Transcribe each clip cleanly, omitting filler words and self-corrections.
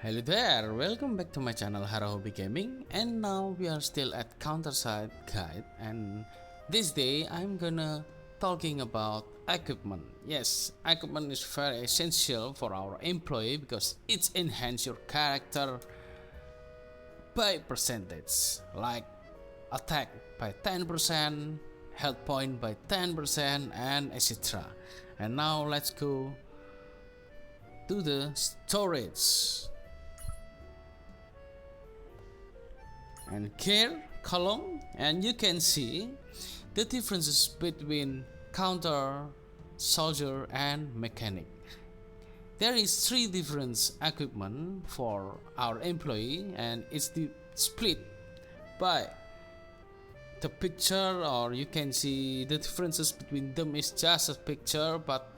Hello there, welcome back to my channel HaroGaming, and now we are still at CounterSide guide, and this day I'm gonna talking about equipment. Yes, equipment is very essential for our employee because it enhance your character by percentage, like attack by 10%, health point by 10%, and etc. And now let's go to the storage and care column, and you can see the differences between counter, soldier, and mechanic. There is three different equipment for our employee, and it's split by the picture, or you can see the differences between them is just a picture, but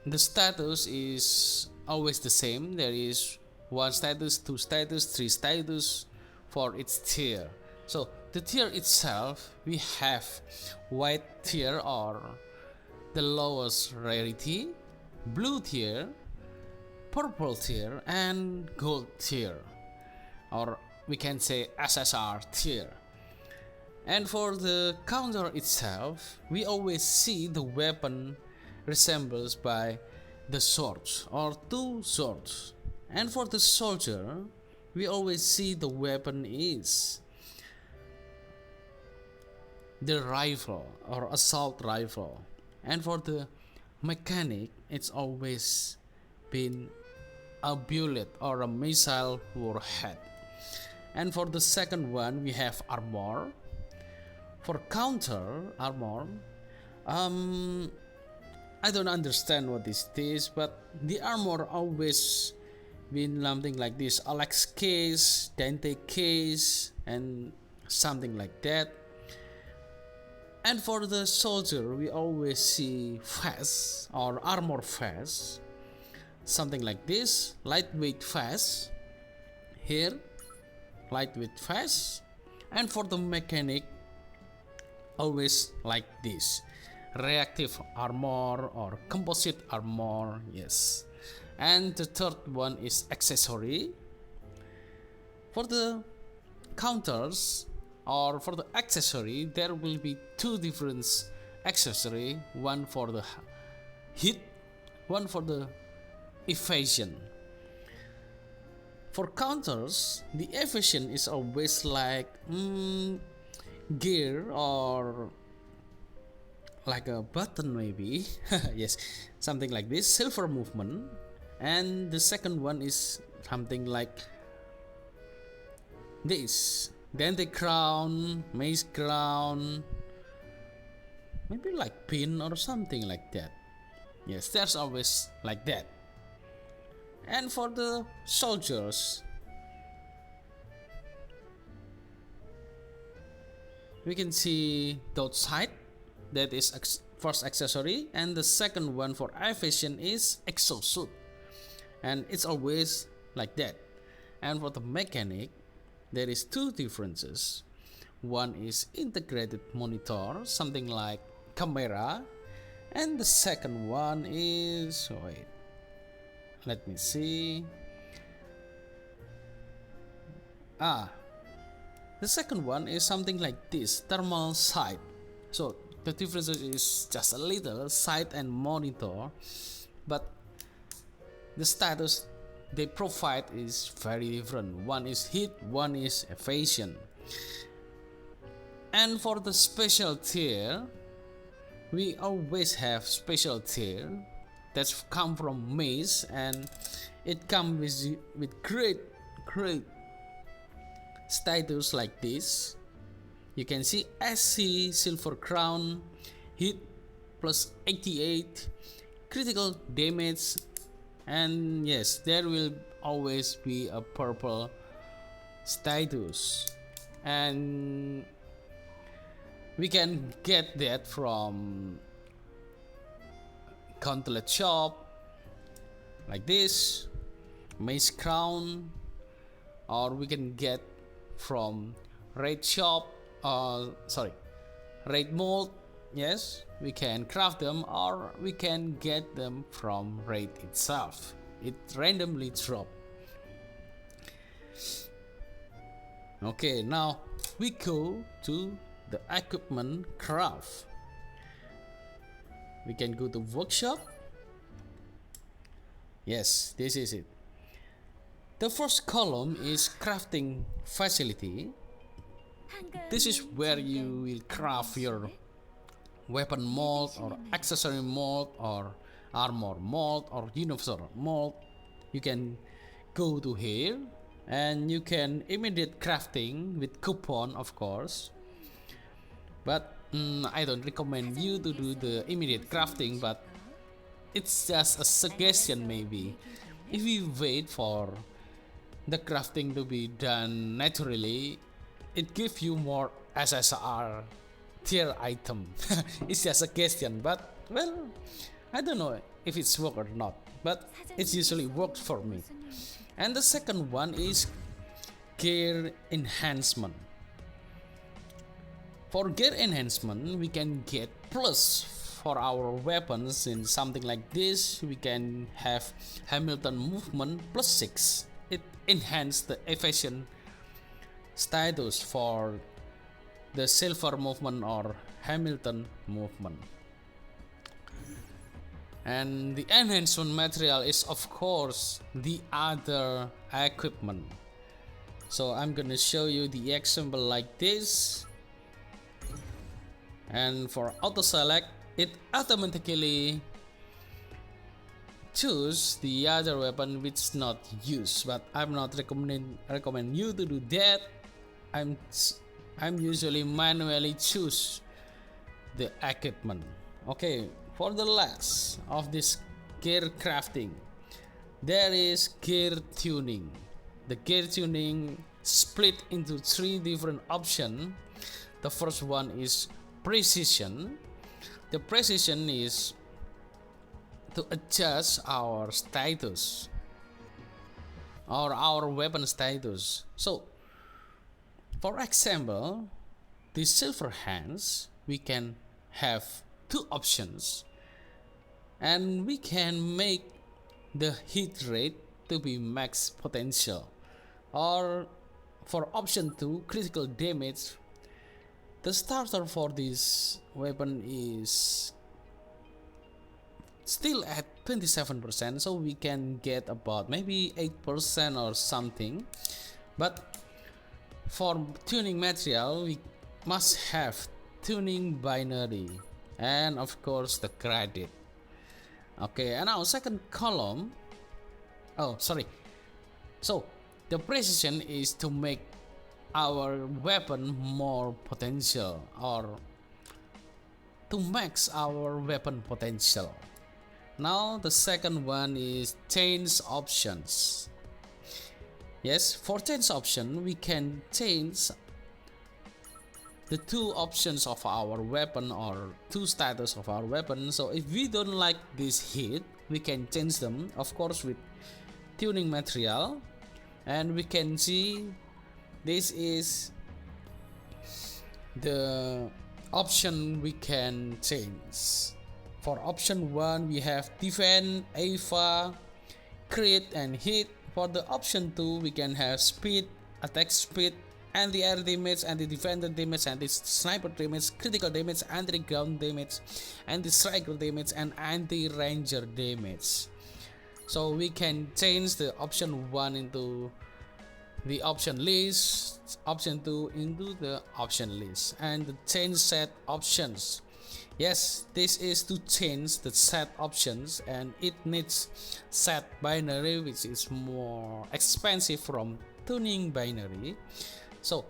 the status is always the same. There is one status, two status, three status for its tier. So the tier itself, we have white tier or the lowest rarity, blue tier, purple tier, and gold tier, or we can say SSR tier. And for the counter itself, we always see the weapon resembles by the swords or two swords. And for the soldier, we always see the weapon is the rifle or assault rifle. And for the mechanic, it's always been a bullet or a missile warhead. And for the second one, we have armor. For counter armor, I don't understand what is this, but the armor always been something like this: Alex case, Dante case, and something like that. And for the soldier, we always see vest or armor vest, something like this: lightweight vest here, lightweight vest. And for the mechanic, always like this: reactive armor or composite armor. Yes. And the third one is accessory. For the counters or for the accessory, there will be two different accessory: one for the hit, one for the evasion. For counters, the evasion is always like gear or like a button maybe. Yes, something like this, silver movement. And the second one is something like this: Dante crown, mace crown, maybe like pin or something like that. Yes, there's always like that. And for the soldiers, we can see dot sight, that is first accessory, and the second one for evasion is exosuit, and it's always like that. And for the mechanic, there is two differences: one is integrated monitor, something like camera, and the second one is, wait, let me see, the second one is something like this: thermal sight. So the difference is just a little: sight and monitor, but the status they provide is very different. One is hit, one is evasion. And for the special tier, we always have special tier that's come from mace, and it comes with great status like this. You can see SC silver crown, hit plus 88, critical damage, and yes, there will always be a purple status, and we can get that from gauntlet shop like this, mace crown, or we can get from raid shop, raid mode, Yes, we can craft them or we can get them from raid itself. It randomly drop. Okay, now we go to the equipment craft. We can go to workshop. Yes, this is it. The first column is crafting facility. This is where you will craft your weapon mold or accessory mold or armor mold or universal mold. You can go to here and you can immediate crafting with coupon, of course, but I don't recommend you to do the immediate crafting, but it's just a suggestion. Maybe if we wait for the crafting to be done naturally, it gives you more SSR tier item. It's just a question, but well, I don't know if it's work or not, but it usually works for me. And the second one is gear enhancement. For gear enhancement, we can get plus for our weapons. In something like this, we can have Hamilton movement plus 6. It enhances the evasion status for the silver movement or Hamilton movement. And the enhancement material is of course the other equipment. So I'm gonna show you the example like this. And for auto select, it automatically choose the other weapon which is not used, but I'm not recommend you to do that. I'm usually manually choose the equipment. Okay, for the last of this gear crafting, there is gear tuning. The gear tuning split into 3 different options. The first one is precision. The precision is to adjust our status or our weapon status. So for example, the silver hands, we can have 2 options, and we can make the hit rate to be max potential, or for option 2, critical damage. The starter for this weapon is still at 27%, so we can get about maybe 8% or something. But for tuning material, we must have tuning binary and of course the credit. Okay, and now second column, so the precision is to make our weapon more potential or to max our weapon potential. Now the second one is change options. Yes, for change option, we can change the 2 options of our weapon or 2 status of our weapon. So if we don't like this hit, we can change them, of course, with tuning material. And we can see this is the option we can change. For option 1, we have defend, AVA, crit and hit. For the option 2, we can have speed, attack speed, anti-air damage, anti-defender damage, anti-sniper damage, critical damage, anti-ground damage, anti-striker damage, and anti-ranger damage. So we can change the option 1 into the option list, option 2 into the option list, and the change set options. Yes, this is to change the set options, and it needs set binary, which is more expensive from tuning binary. So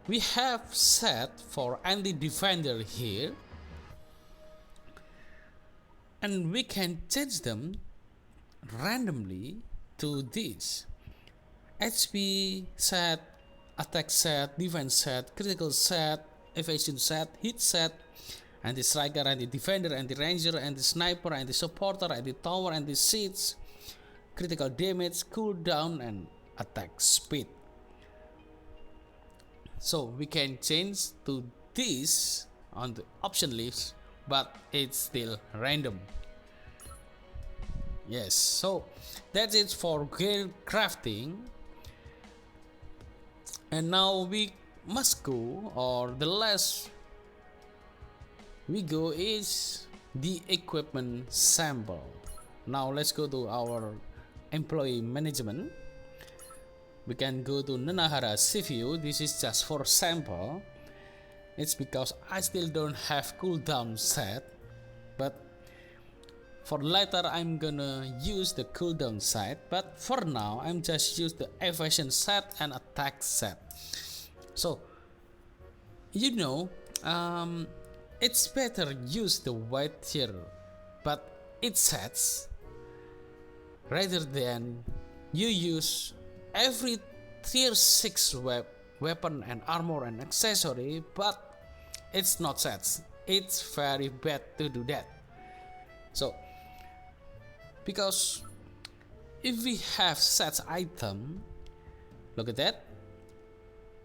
we have set for anti-defender here, and we can change them randomly to this: HP set, attack set, defense set, critical set, evasion set, hit set, anti-striker, anti-defender, anti-ranger, anti-sniper, anti-supporter, anti-tower, anti-siege, critical damage, cooldown, and attack speed. So we can change to this on the option list, but it's still random. Yes, so that's it for gear crafting. And now we must go, or the last we go is the equipment sample. Now let's go to our employee management. We can go to Nanahara CPU. This is just for sample. It's because I still don't have cooldown set, but for later I'm gonna use the cooldown set, but for now I'm just use the evasion set and attack set. So you know, it's better use the white tier but it sets rather than you use every tier 6 weapon and armor and accessory but it's not sets. It's very bad to do that. So because if we have sets item, look at that,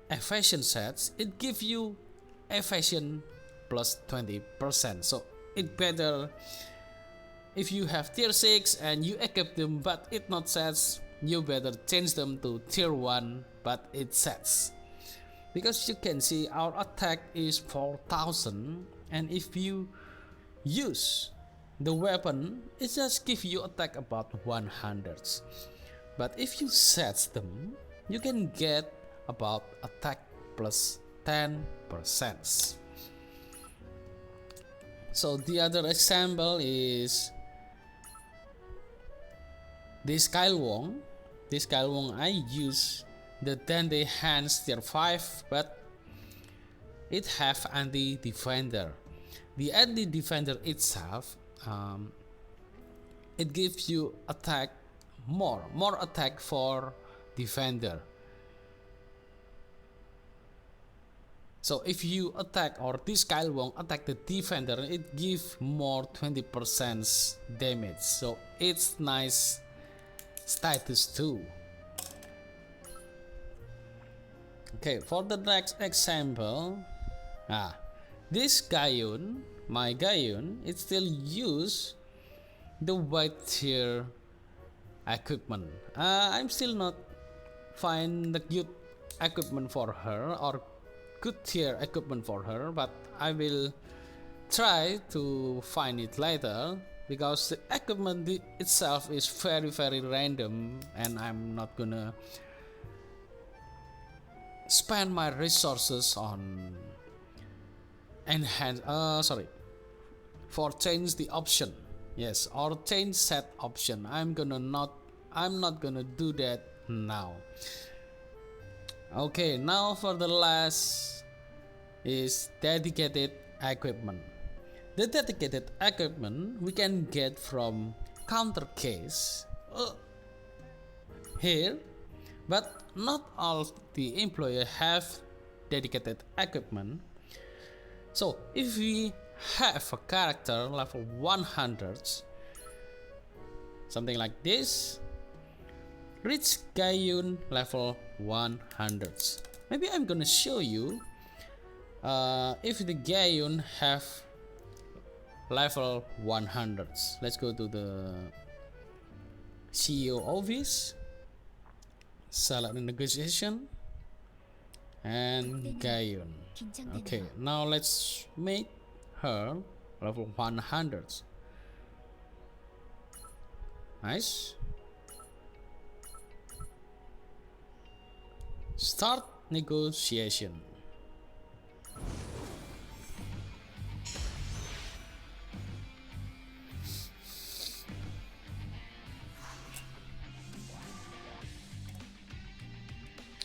evasion sets, it gives you evasion plus 20%. So it better if you have tier 6 and you equip them but it not sets, you better change them to tier 1 but it sets. Because you can see our attack is 4000, and if you use the weapon, it just give you attack about 100. But if you set them, you can get about attack plus 10%. So the other example is this Gaeun. This Gaeun I use the Dante Hands tier 5, but it have anti-defender. The anti-defender itself, it gives you attack more attack for defender. So if you attack, or this Gaeun attack the defender, it gives more 20% damage. So it's nice status too. Okay, for the next example, this Gaeun, my Gaeun, it still use the white tier equipment. I'm still not find the good equipment for her or good tier equipment for her, but I will try to find it later because the equipment itself is very random and I'm not gonna spend my resources on for change the option, yes, or change set option. I'm not gonna do that now. Okay, now for the last is dedicated equipment. The dedicated equipment we can get from counter case here, but not all the employer have dedicated equipment. So if we have a character level 100, something like this, reach Gaeun level 100. Maybe I'm gonna show you if the Gaeun have level 100. Let's go to the CEO office, select the negotiation, and Gaeun. Okay, now let's make her level 100. Nice. Start negotiation.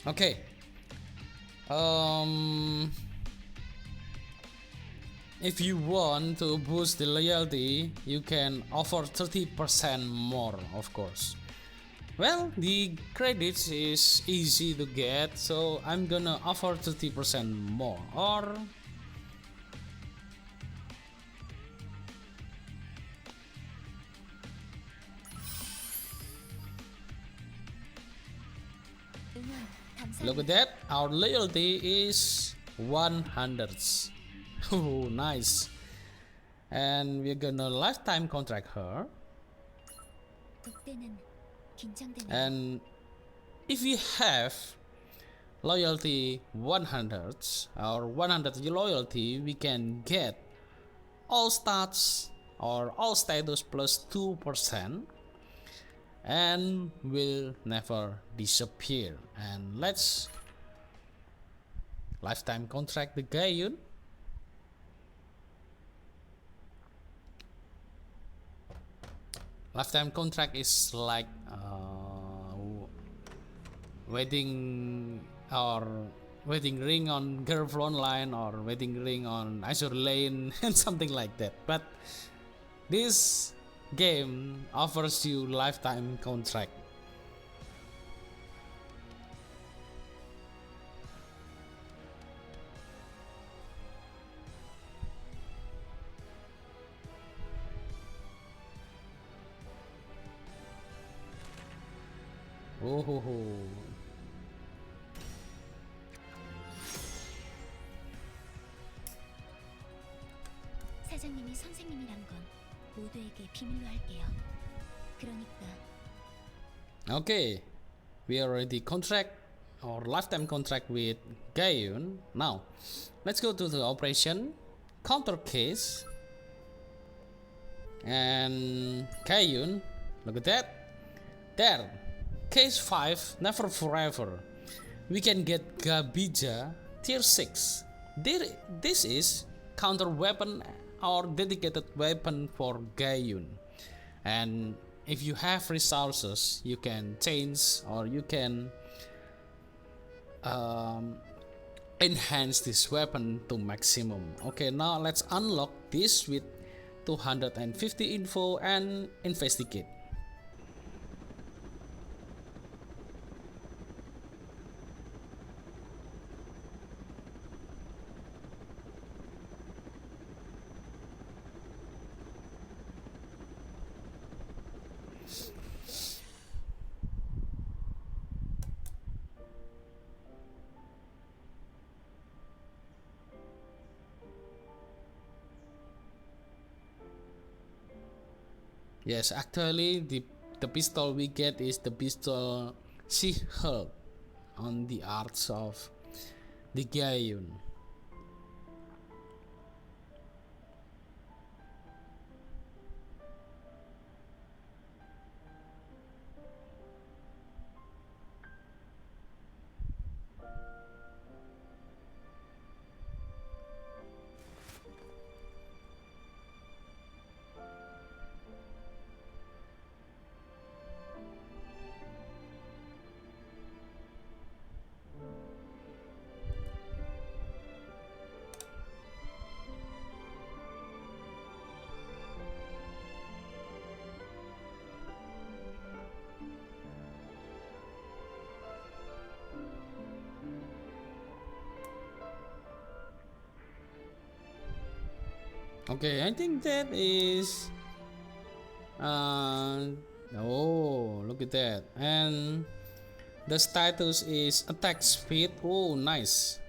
Okay. If you want to boost the loyalty, you can offer 30% more, of course. Well, the credits is easy to get, so I'm gonna offer 30% more, or look at that, our loyalty is 100. Oh, nice. And we're gonna lifetime contract her. 독대는 긴장되네요. And if we have loyalty 100 or 100 loyalty, we can get all stats or all status plus 2% and will never disappear. And let's lifetime contract the Gaeun. Lifetime contract is like wedding or wedding ring on Girl Online or wedding ring on Azure Lane and something like that. But this game offers you lifetime contract. Oh. 사장님이 선생님이란 건 모두에게 비밀로 할게요. 그러니까 Okay, we already contract or lifetime contract with Gaeun. Now, let's go to the operation counter case and Gaeun. Look at that. There, case 5, never forever. We can get Gabija tier 6. This is counter weapon or dedicated weapon for Gaeun. And if you have resources, you can change or you can enhance this weapon to maximum. Okay, now let's unlock this with 250 info and investigate. Yes, actually the pistol we get is the pistol she held on the arts of the Gaeun. Okay, I think that is oh, look at that. And the status is attack speed. Oh, nice.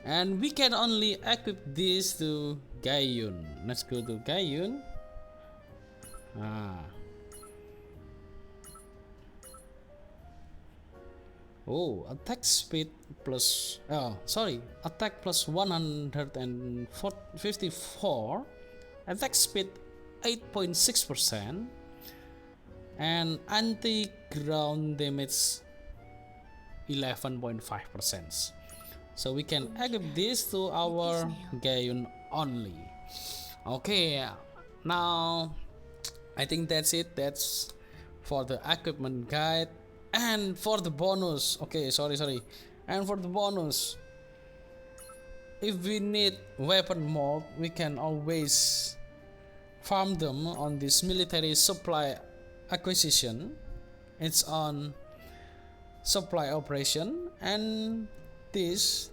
And we can only equip this to Gaeun. Let's go to Gaeun. Oh, attack speed plus attack plus 154, attack speed 8.6%, and anti-ground damage 11.5%. So we can equip this to our Gaeun only. Okay, now I think that's it. That's for the equipment guide. And for the bonus, and for the bonus, if we need weapon mold, we can always farm them on this military supply acquisition. It's on supply operation, and this,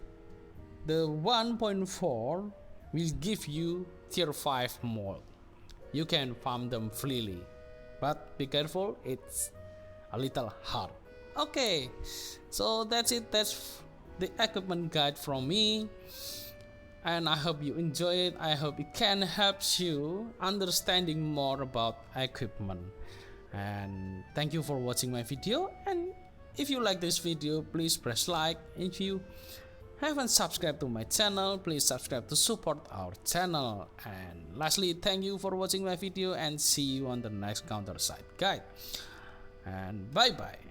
the 1.4 will give you tier 5 mold. You can farm them freely, but be careful, it's a little hard. Okay, so that's it. That's the equipment guide from me. and I hope you enjoy it. I hope it can help you understanding more about equipment. And thank you for watching my video, and if you like this video, please press like. If you haven't subscribed to my channel, please subscribe to support our channel. And lastly, thank you for watching my video, and see you on the next CounterSide guide, and bye bye.